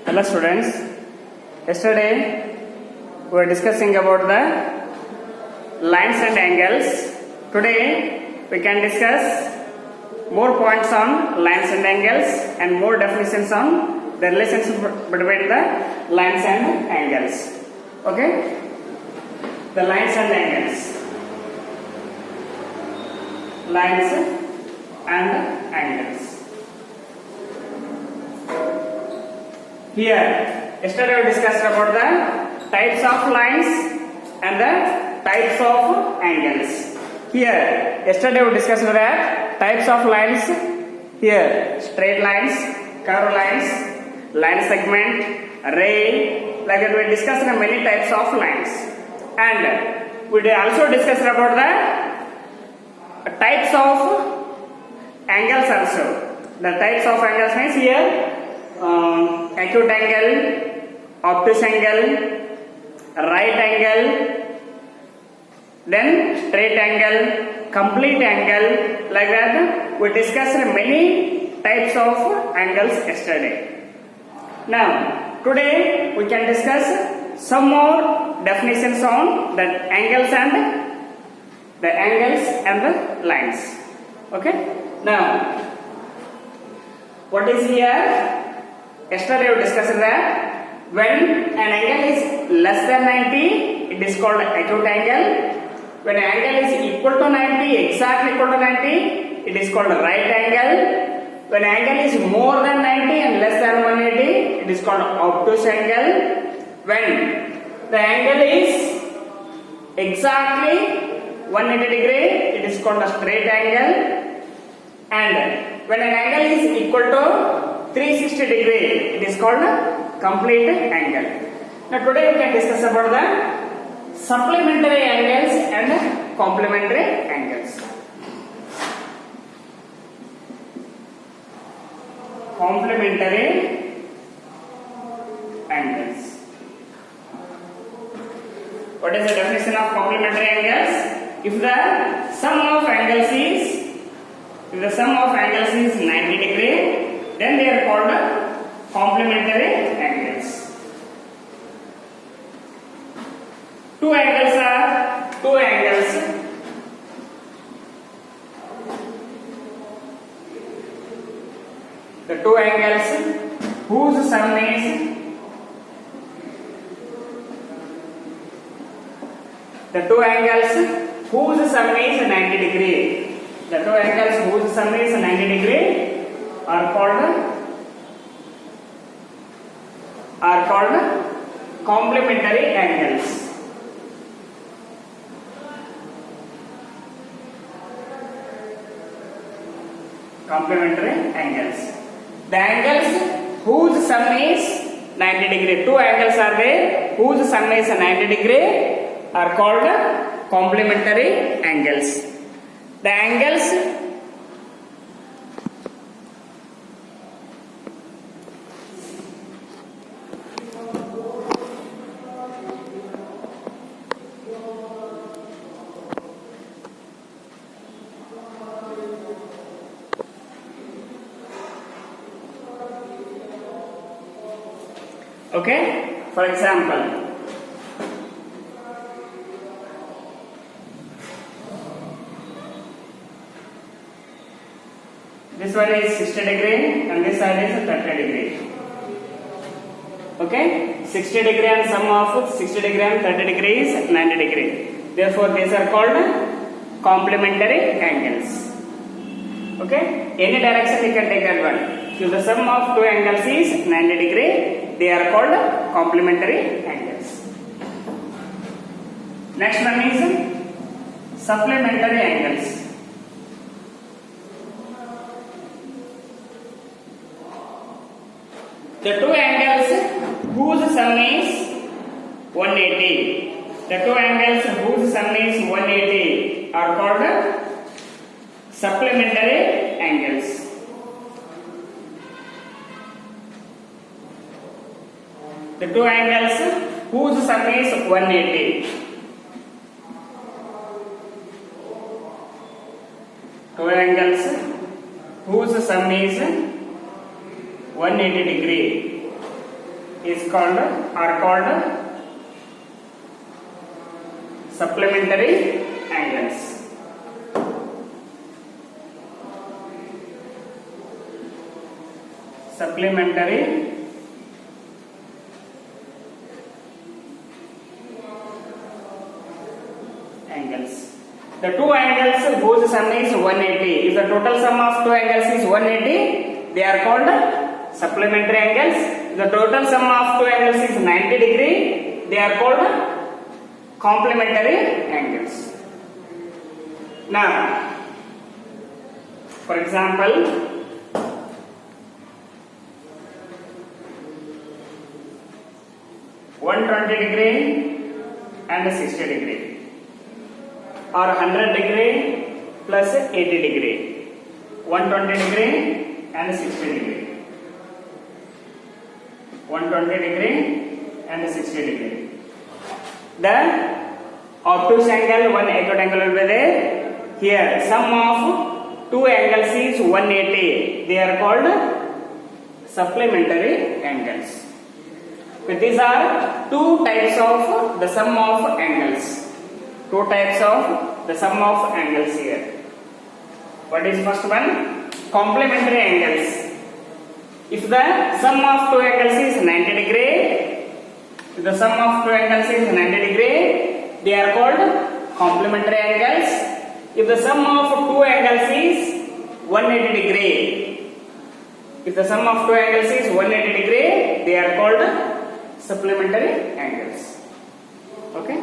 Hello students, yesterday we were discussing about the lines and angles. Today we can discuss more points on lines and angles and more definitions on the relationship between the lines and angles. Okay? The lines and angles. Lines and angles. Here, yesterday we discussed about the types of lines and the types of angles. Here, yesterday we discussed that types of lines. Here, straight lines, curved lines, line segment, ray. Like that, we discussed many types of lines, and we also discussed about the types of angles also. The types of angles means here. Acute angle, obtuse angle, right angle, then straight angle, complete angle. Like that, we discussed many types of angles yesterday. Now, today we can discuss some more definitions on the angles and the lines. Okay? Now, what is here? Yesterday we discussed that when an angle is less than 90, it is called acute angle. When an angle is equal to 90, exactly equal to 90, it is called right angle. When an angle is more than 90 and less than 180, it is called obtuse angle. When the angle is exactly 180 degree, it is called a straight angle. And when an angle is equal to 360 degree, it is called a complete angle. Now today we can discuss about the supplementary angles and complementary angles. Complementary angles. What is the definition of complementary angles? If the sum of angles is 90 degree, then they are called complementary angles. Two angles. The two angles whose sum is the two angles whose sum is 90 degree. The two angles whose sum is 90 degree are called complementary angles. Complementary angles. The angles whose sum is 90 degree. Two angles are there whose sum is 90 degree are called complementary angles. The angles okay, for example, this one is 60 degree and this side is 30 degree. Okay, 60 degree and sum of 60 degree and 30 degree is 90 degree. Therefore, these are called complementary angles. Okay, any direction you can take that one. If the sum of two angles is 90 degree, they are called complementary angles. Next one is supplementary angles. The two angles whose sum is 180. The two angles whose sum is 180 are called supplementary angles. The two angles whose sum is 180. Two angles whose sum is 180 degree are called supplementary angles. Supplementary angles. The two angles whose sum is 180. If the total sum of two angles is 180, they are called supplementary angles. If the total sum of two angles is 90 degree, they are called complementary angles. Now, for example, (120° and 60°), or 100° plus 80°, 120° and 60°, 120° and 60°. The obtuse angle, one acute angle will be there. Here, sum of two angles is 180. They are called supplementary angles. But these are two types of the sum of angles. Two types of the sum of angles here. What is first one? Complementary angles. If the sum of two angles is 90°, if the sum of two angles is 90°, they are called complementary angles. If the sum of two angles is 180°, if the sum of two angles is 180°, they are called supplementary angles. Okay?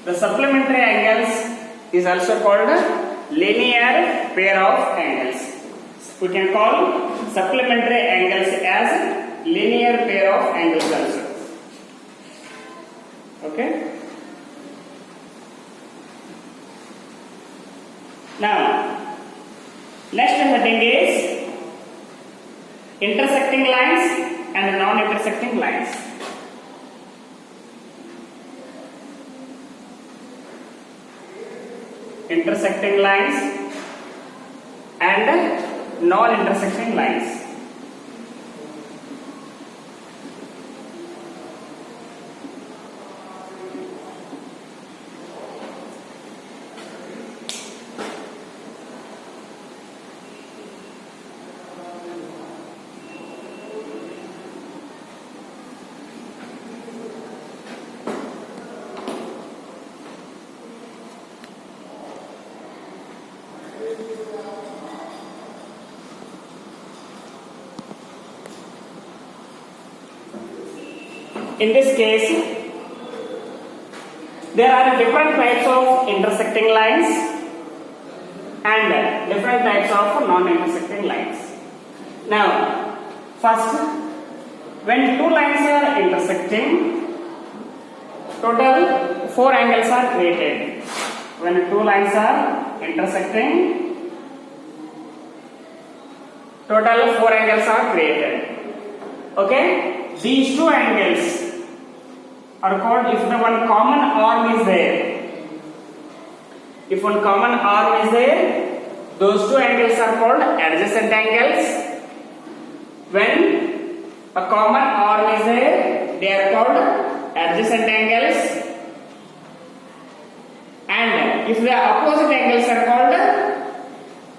The supplementary angles is also called linear pair of angles. We can call supplementary angles as linear pair of angles also. Okay? Now, next heading is intersecting lines and non-intersecting lines. Intersecting lines and non-intersecting lines. In this case, there are different types of intersecting lines and different types of non-intersecting lines. Now, first, when two lines are intersecting, total 4 angles are created. When two lines are intersecting, total 4 angles are created. Okay? These two angles are called, if the one common arm is there. If one common arm is there, those two angles are called adjacent angles. When a common arm is there, they are called adjacent angles. And if the opposite angles are called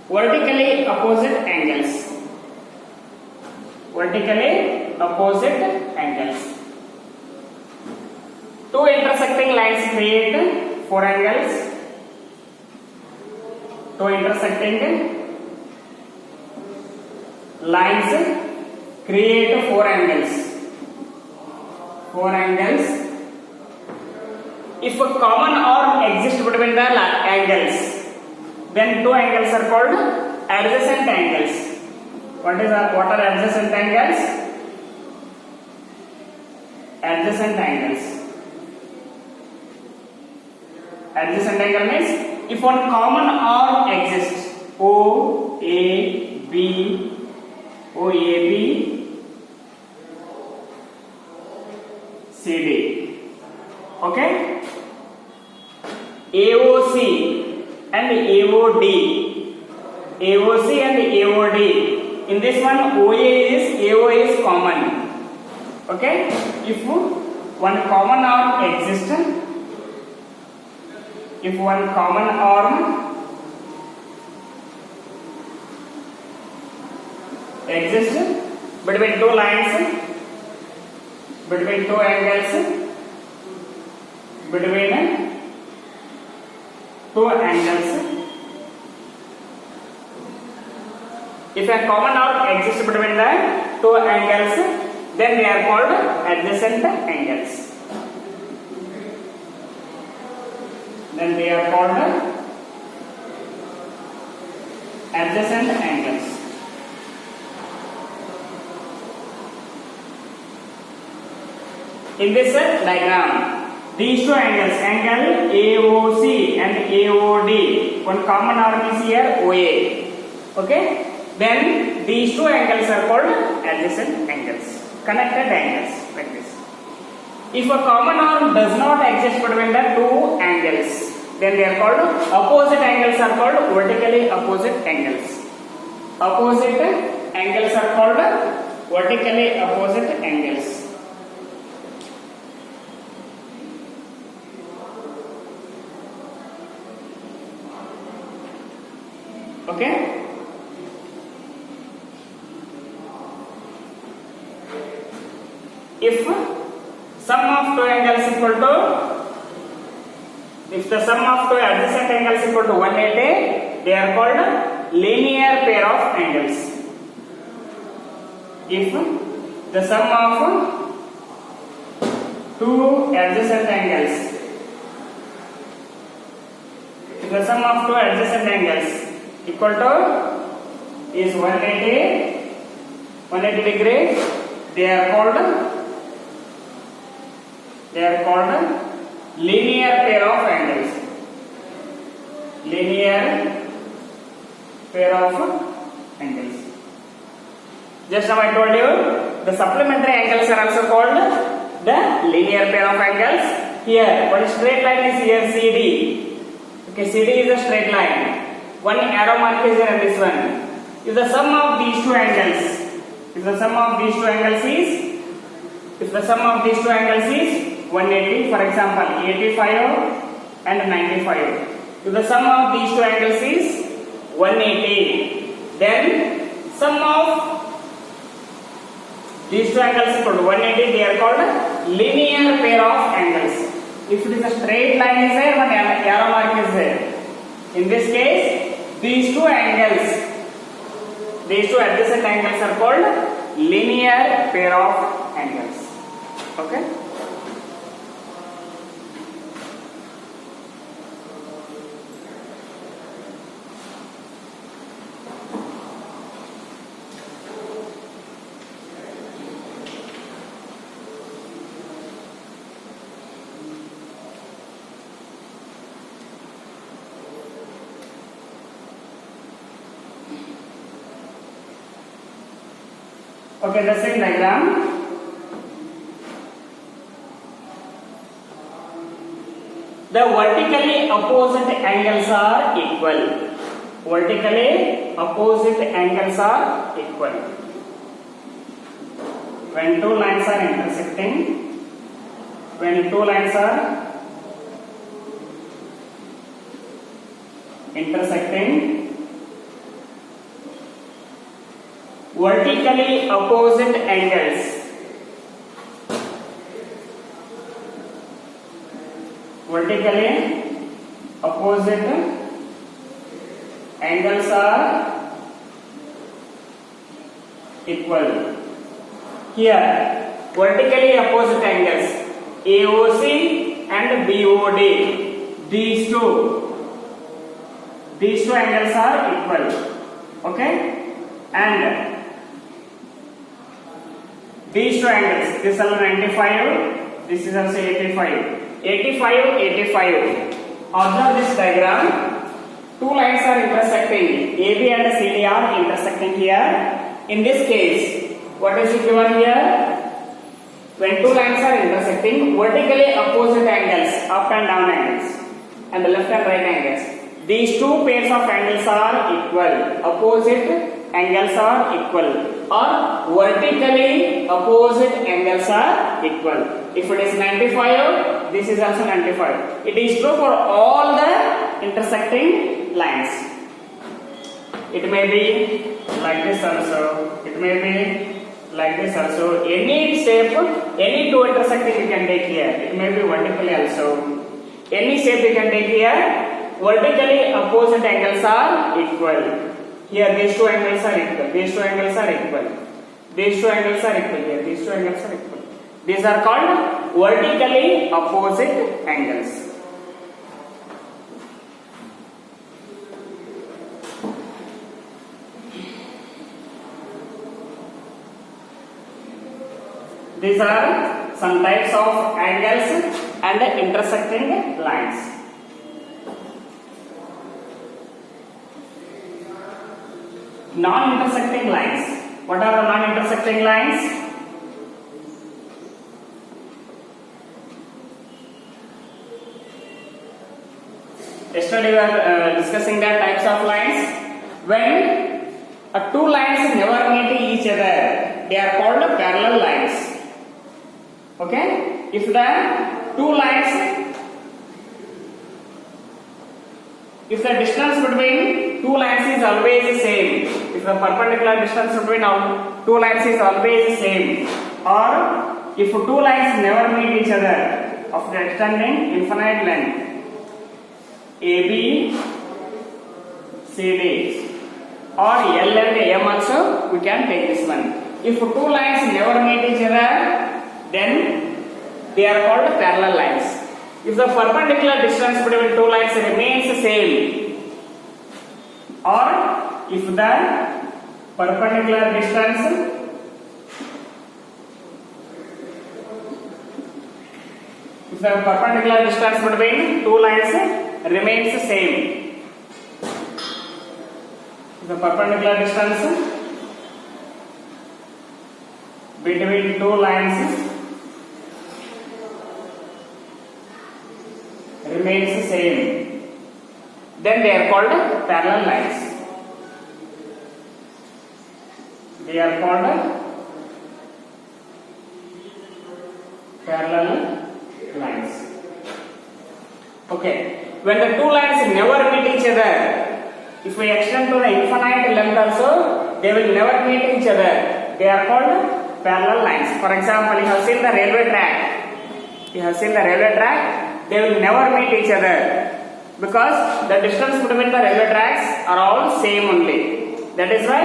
vertically opposite angles. Vertically opposite angles. Two intersecting lines create 4 angles. Two intersecting lines create 4 angles. 4 angles. If a common arm exists between the angles, then 2 angles are called adjacent angles. What are adjacent angles? Adjacent angles. Adjacent angle means if one common arm exists, OAB, CD. Okay? AOC and AOD. AOC and AOD. In this one, AO is common. Okay? If one common arm exists, between two lines, between two angles, if a common arc exists between the two angles, then they are called adjacent angles. In this diagram, these two angles, angle AOC and AOD, one common arm is here OA. Okay? Then these two angles are called adjacent angles, connected angles, like this. If a common arm does not exist between the two angles, then they are called opposite angles, are called vertically opposite angles. Opposite angles are called vertically opposite angles. Okay? If sum of two angles equal to, if the sum of two adjacent angles equal to 180, they are called linear pair of angles. If the sum of two adjacent angles, equal to is 180 degree, they are called linear pair of angles. Just now I told you the supplementary angles are also called the linear pair of angles. Here one straight line is here CD. Okay, CD is a straight line. One arrow mark is there in this one. If the sum of these two angles is 180, for example 85 and 95. If the sum of these two angles is 180, then sum of these two angles equal to 180, they are called linear pair of angles. If it is a straight line is there, one arrow mark is there. In this case, these two adjacent angles are called linear pair of angles. Okay? Okay, the same diagram. The vertically opposite angles are equal. When two lines are intersecting, vertically opposite angles. Are equal. Here, vertically opposite angles AOC and BOD. These two angles are equal. Okay, and these two angles, this is 95, this is also 85, 85, 85. Observe this diagram. Two lines are intersecting. AB and CD are intersecting here. In this case, what is it given here? When two lines are intersecting, vertically opposite angles, up and down angles, and the left and right angles. These two pairs of angles are equal. Opposite angles are equal, or vertically opposite angles are equal. If it is 95, this is also 95. It is true for all the intersecting lines. It may be like this also. It may be like this also. Any shape, any two intersecting you can take here. It may be vertically also. Any shape you can take here. Vertically opposite angles are equal. Here these two angles are equal. These two angles are equal. These two angles are equal here. These two angles are equal. These are called vertically opposite angles. These are some types of angles and intersecting lines. Non-intersecting lines. What are the non-intersecting lines? Yesterday we were discussing the types of lines. When two lines never meet each other, they are called parallel lines. Okay? If the two lines, if the distance between two lines is always the same, if the perpendicular distance between two lines is always the same, or if two lines never meet each other of the extending infinite length, AB, CD, or L and M also, we can take this one. If two lines never meet each other, then they are called parallel lines. If the perpendicular distance between two lines remains the same, or if the perpendicular distance between two lines remains the same, the perpendicular distance between two lines remains the same, then they are called parallel lines. They are called parallel lines. Okay. When the two lines never meet each other, if we extend to the infinite length also, they will never meet each other. They are called parallel lines. For example, you have seen the railway track. They will never meet each other because the distance between the railway tracks are all same only. That is why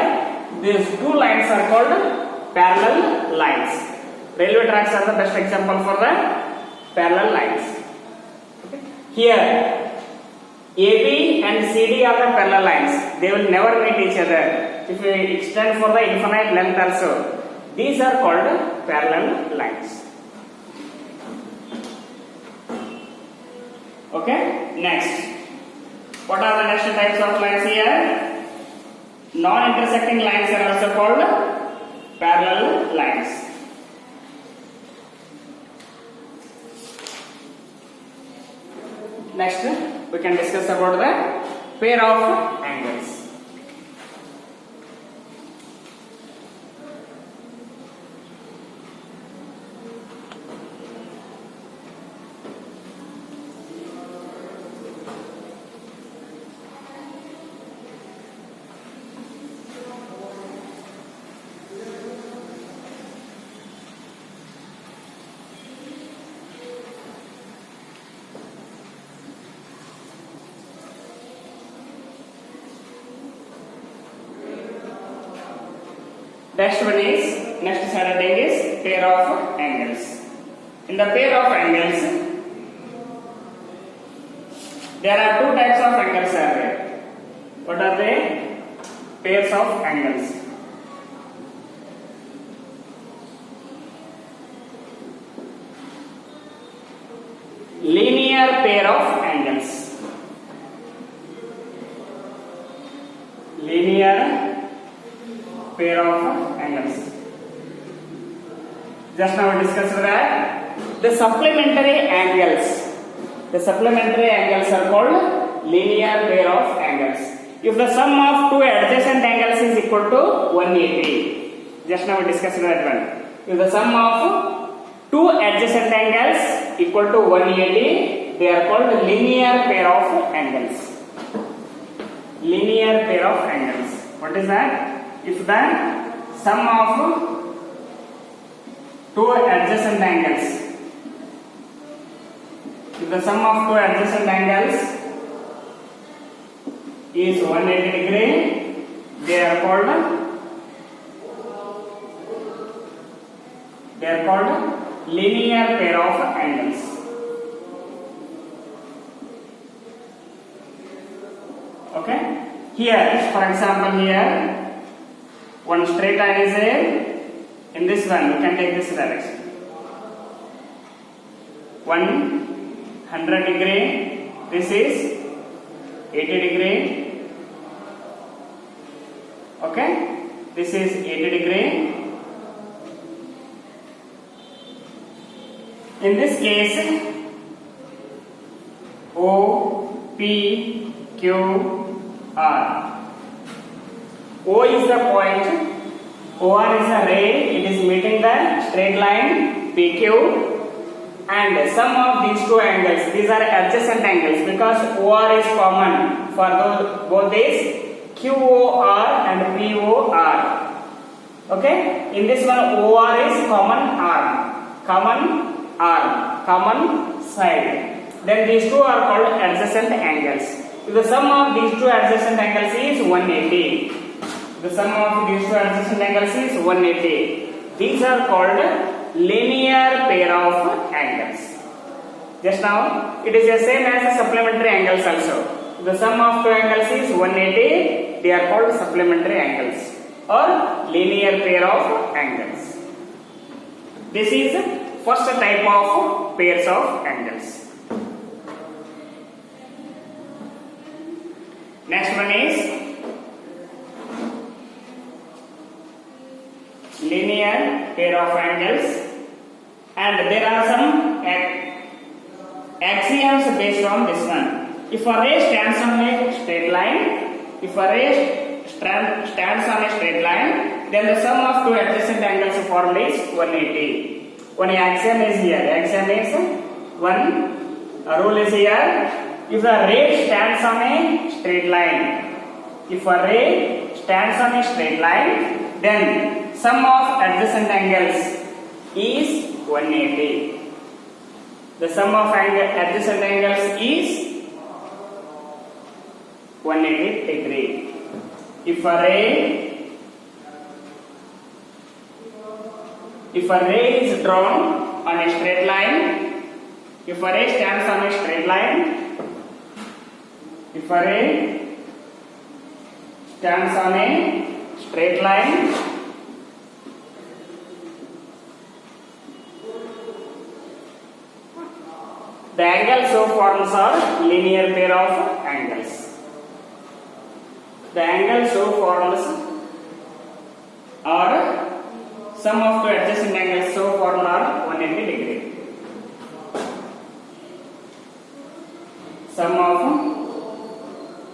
these two lines are called parallel lines. Railway tracks are the best example for the parallel lines. Okay. Here, AB and CD are the parallel lines. They will never meet each other. If we extend for the infinite length also, these are called parallel lines. Okay, next. What are the next types of lines here? Non-intersecting lines are also called parallel lines. Next, we can discuss about the pair of angles. Next side thing is pair of angles. In the pair of angles, there are two types of angles are there. What are they? pairs of angles. Linear pair of angles. Linear pair of angles. Just now we discussed that the supplementary angles. The supplementary angles are called linear pair of angles. If the sum of two adjacent angles is equal to 180, just now we discussed that one. If the sum of two adjacent angles equal to 180, they are called linear pair of angles. Linear pair of angles. What is that? If the sum of two adjacent angles, if the sum of two adjacent angles is 180 degree, they are called linear pair of angles. Okay? Here, for example, here one straight line is there. In this one, we can take this direction. 100 degree. This is 80 degree. Okay? This is 80 degree. In this case, O, P, Q, R. O is the point, OR is a ray, it is meeting the straight line PQ, and sum of these two angles, these are adjacent angles because OR is common for both these QOR and POR. Okay? In this one, OR is common arm, common side. Then these two are called adjacent angles. If the sum of these two adjacent angles is 180, the sum of these two adjacent angles is 180. These are called linear pair of angles. Just now, it is the same as the supplementary angles also. If the sum of two angles is 180, they are called supplementary angles or linear pair of angles. This is first type of pairs of angles. Next one is linear pair of angles, and there are some axioms based on this one. If a ray stands on a straight line, then the sum of two adjacent angles formed is 180. One axiom is here. Axiom is one rule is here. If the ray stands on a straight line, then sum of adjacent angles is 180. The sum of adjacent angles is 180 degree. If a ray is drawn on a straight line, if a ray stands on a straight line, the angles so forms are linear pair of angles. The angles so forms are sum of two adjacent angles so formed are 180 degree. Sum of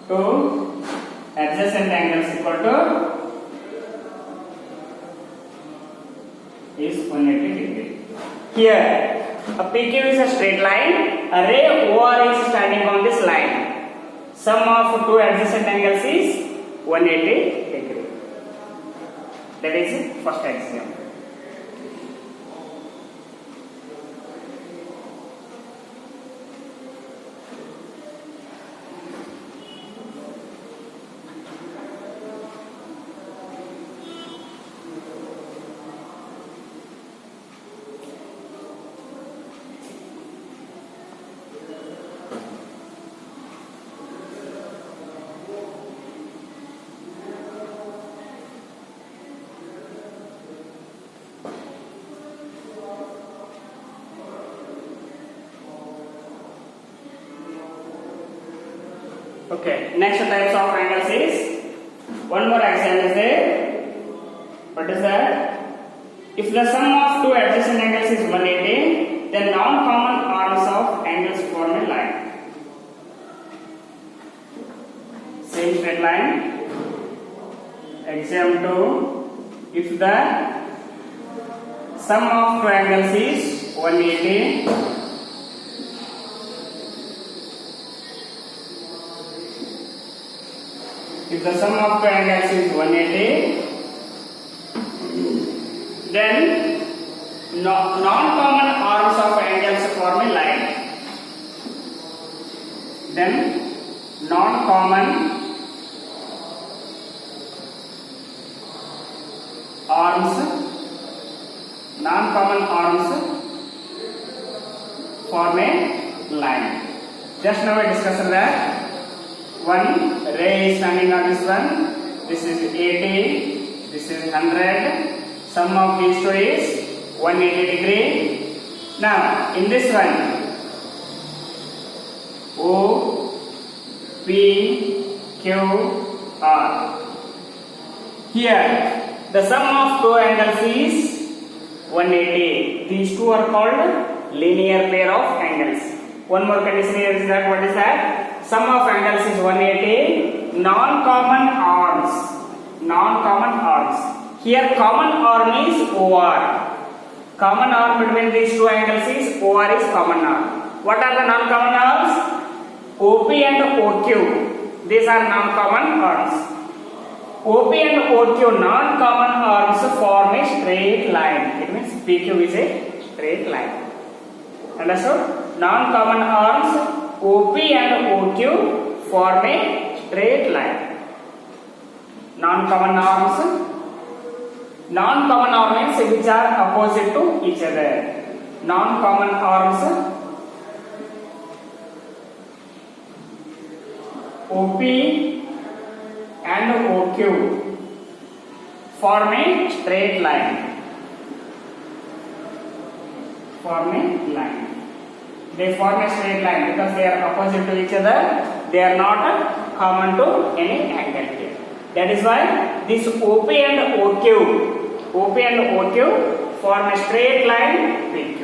two adjacent angles equal to is 180 degree. Here, a PQ is a straight line, a ray OR is standing on this line. Sum of two adjacent angles is 180 degree. That is first axiom. Okay, next types of angles is one more example is there. What is that? If the sum of two adjacent angles is 180, then non-common arms of angles form a line. Same straight line. Example 2. If the sum of two angles is 180, if the sum of two angles is 180, then non-common arms of angles form a line. Then non-common arms form a line. Just now I discussed that one ray is standing on this one. This is 80. This is 100. Sum of these two is 180 degree. Now in this one, O, P, Q, R. Here the sum of two angles is 180. These two are called linear pair of angles. One more condition here is that what is that? Sum of angles is 180. Non-common arms. Here common arm is OR. Common arm between these two angles is OR is common arm. What are the non-common arms? OP and OQ. These are non-common arms. OP and OQ non-common arms form a straight line. It means PQ is a straight line. Understood? Non-common arms OP and OQ form a straight line. Non-common arms means which are opposite to each other. Non-common arms OP and OQ form a straight line. They form a straight line because they are opposite to each other. They are not common to any angle here. That is why this OP and OQ form a straight line PQ.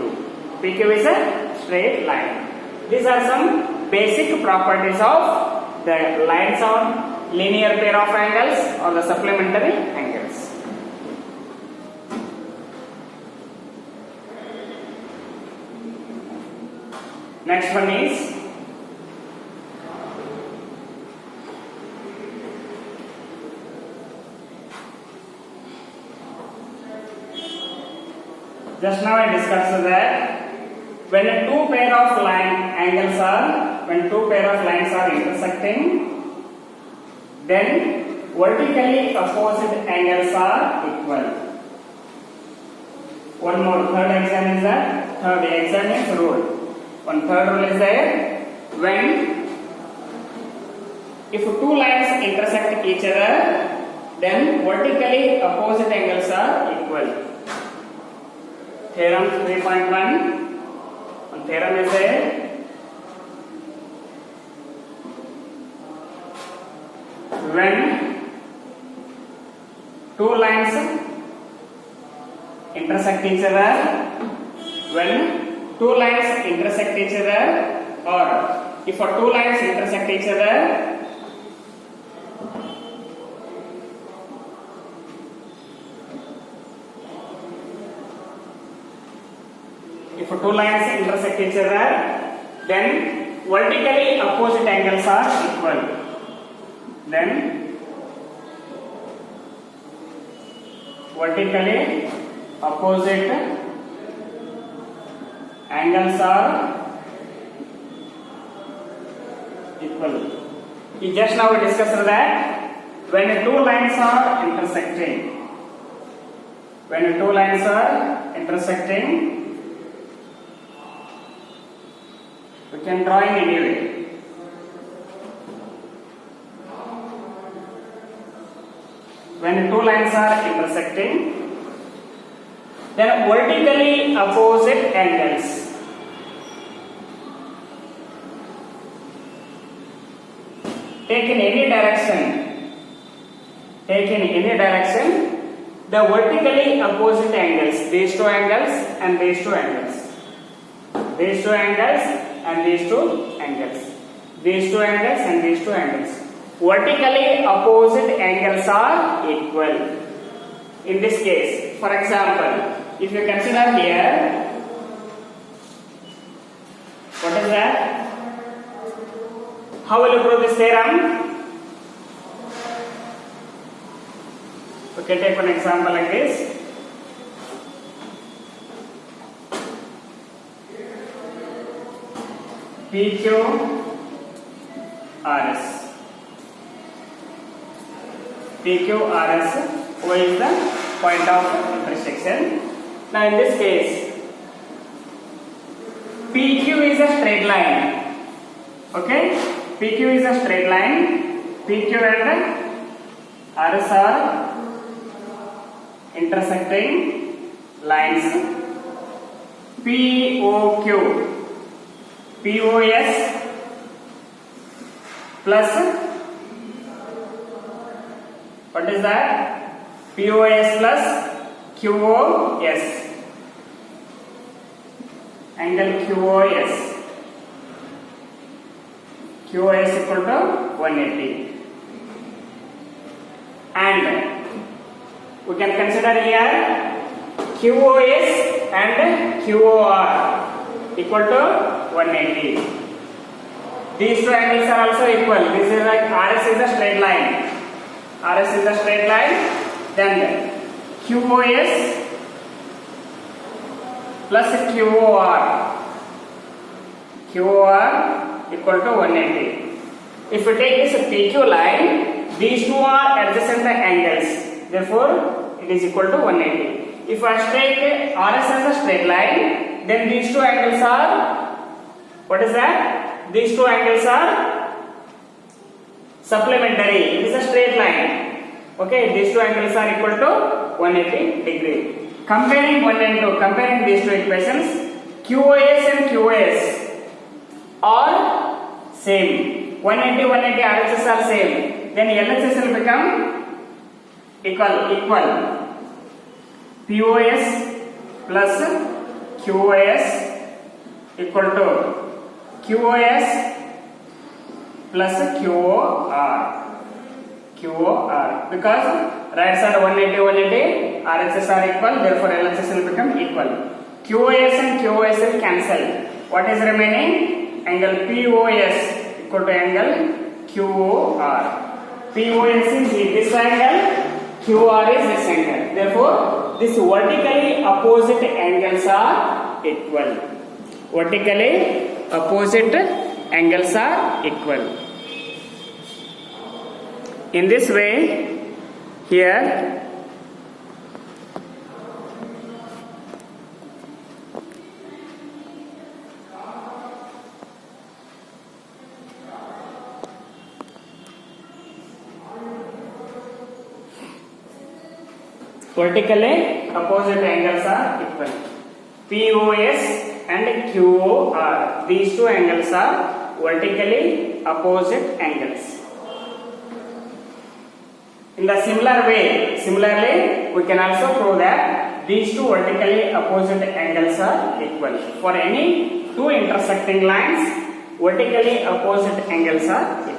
PQ is a straight line. These are some basic properties of the lines on linear pair of angles or the supplementary angles. Next one is just now I discussed that when two pair of lines are intersecting, then vertically opposite angles are equal. One more third exam is that third exam is rule. One third rule is there when if two lines intersect each other, then vertically opposite angles are equal. Theorem 3.1. One theorem is there. When two lines intersect each other, or if two lines intersect each other, then vertically opposite angles are equal. Then vertically opposite angles are equal. Just now we discussed that when two lines are intersecting, we can draw in any way. When two lines are intersecting, then vertically opposite angles take in any direction, the vertically opposite angles, these two angles and these two angles, these two angles and these two angles, these two angles and these two angles, vertically opposite angles are equal. In this case, for example, if you consider here, what is that? How will you prove this theorem? Okay, take one example like this. PQRS. PQRS, who is the point of intersection. Now in this case, PQ is a straight line. Okay, PQ is a straight line. PQ and RS are intersecting lines. POQ, POS plus, what is that? POS plus QOS, angle QOS. QOS equal to 180. And we can consider here QOS and QOR equal to 180. These two angles are also equal. This is like RS is a straight line. RS is a straight line. Then QOS plus QOR. QOR equal to 180. If we take this PQ line, these two are adjacent angles. Therefore, it is equal to 180. If I take RS as a straight line, then these two angles are, what is that? These two angles are supplementary. It is a straight line. Okay, these two angles are equal to 180 degree. Comparing 1 and 2, comparing these two equations, QOS and QOS are same. 180, 180 RHS are same. Then LHS will become equal. POS plus QOS equal to QOS plus QOR. Because right side 180, 180 RHS are equal, therefore LHS will become equal. QOS and QOS will cancel. What is remaining? Angle POS equal to angle QOR. POS is this angle, QR is this angle. Therefore, these vertically opposite angles are equal. Vertically opposite angles are equal. In this way, here vertically opposite angles are equal. POS and QOR, these two angles are vertically opposite angles. In the similarly, we can also prove that these two vertically opposite angles are equal. For any two intersecting lines, vertically opposite angles are equal.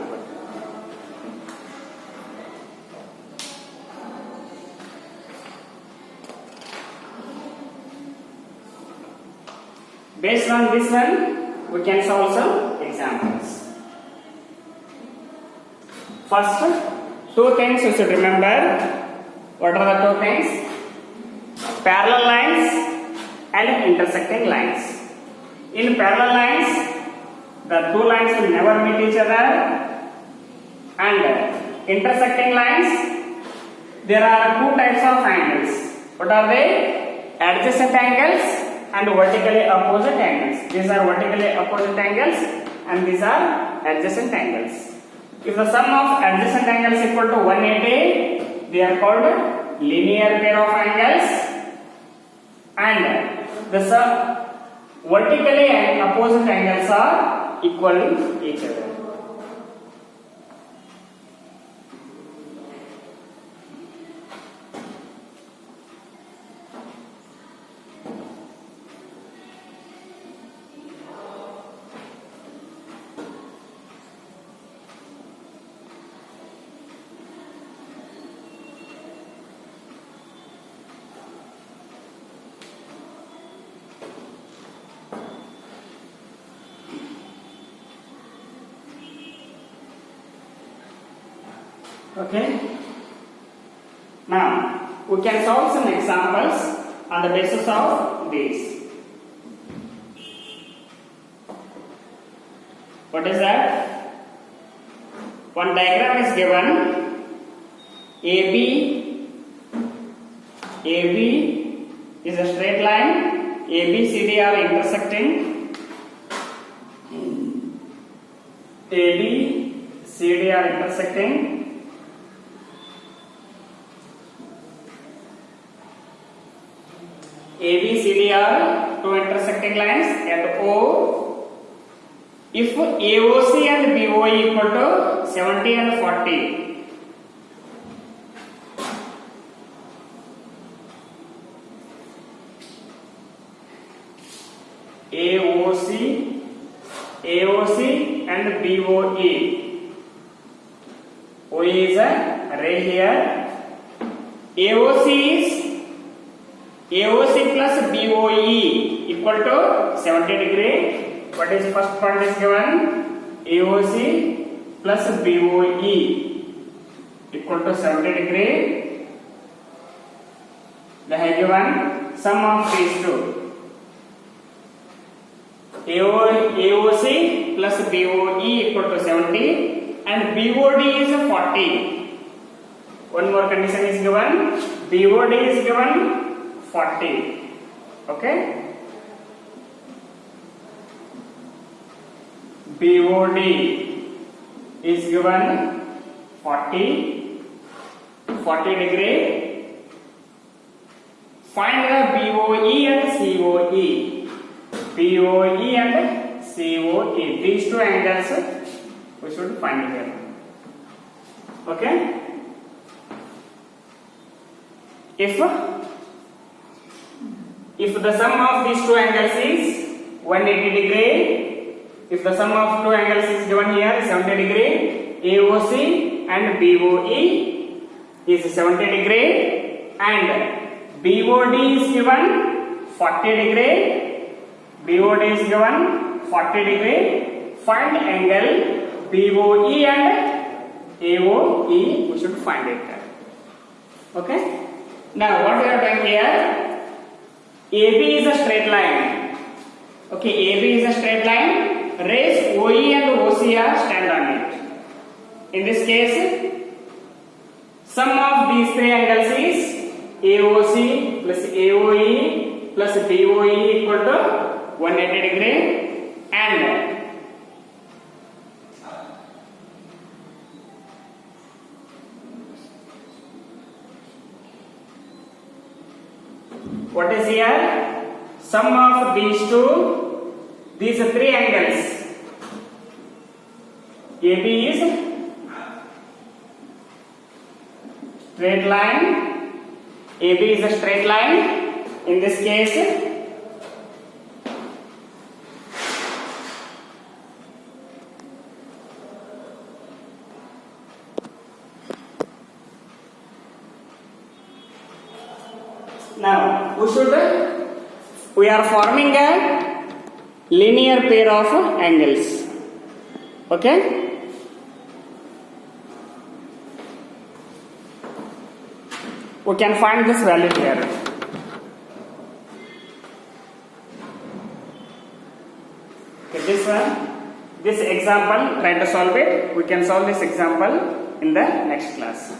Based on this one, we can solve some examples. First, two things you should remember. What are the two things? Parallel lines and intersecting lines. In parallel lines, the two lines will never meet each other. And intersecting lines, there are two types of angles. What are they? Adjacent angles and vertically opposite angles. These are vertically opposite angles and these are adjacent angles. If the sum of adjacent angles is equal to 180, they are called linear pair of angles, and the sum vertically and opposite angles are equal to each other. Okay. Now we can solve some examples on the basis of these. What is that? One diagram is given. AB is a straight line. AB, CD are intersecting. AB, CD are intersecting. AB, CD are two intersecting lines at O. If AOC and BOE equal to 70 and 40, AOC and BOE. OE is a ray here. AOC plus BOE equal to 70 degree. What is first point is given? AOC plus BOE equal to 70 degree. They have given sum of these two. AOC plus BOE equal to 70 and BOD is 40. One more condition is given. BOD is given 40. Okay. BOD is given 40 degree. Find the BOE and COE. BOE and COE. These two angles we should find here. Okay. If the sum of these two angles is 180 degree, if the sum of two angles is given here 70 degree, AOC and BOE is 70 degree and BOD is given 40 degree. BOD is given 40 degree. Find angle BOE and AOE. We should find it. Okay. Now what we are doing here? AB is a straight line. Okay, AB is a straight line. Rays OE and OC are stand on it. In this case, sum of these three angles is AOC plus AOE plus BOE equal to 180 degree and what is here? Sum of these three angles. AB is straight line. AB is a straight line. In this case, now we are forming a linear pair of angles. Okay. We can find this value here. Okay, this example, try to solve it. We can solve this example in the next class.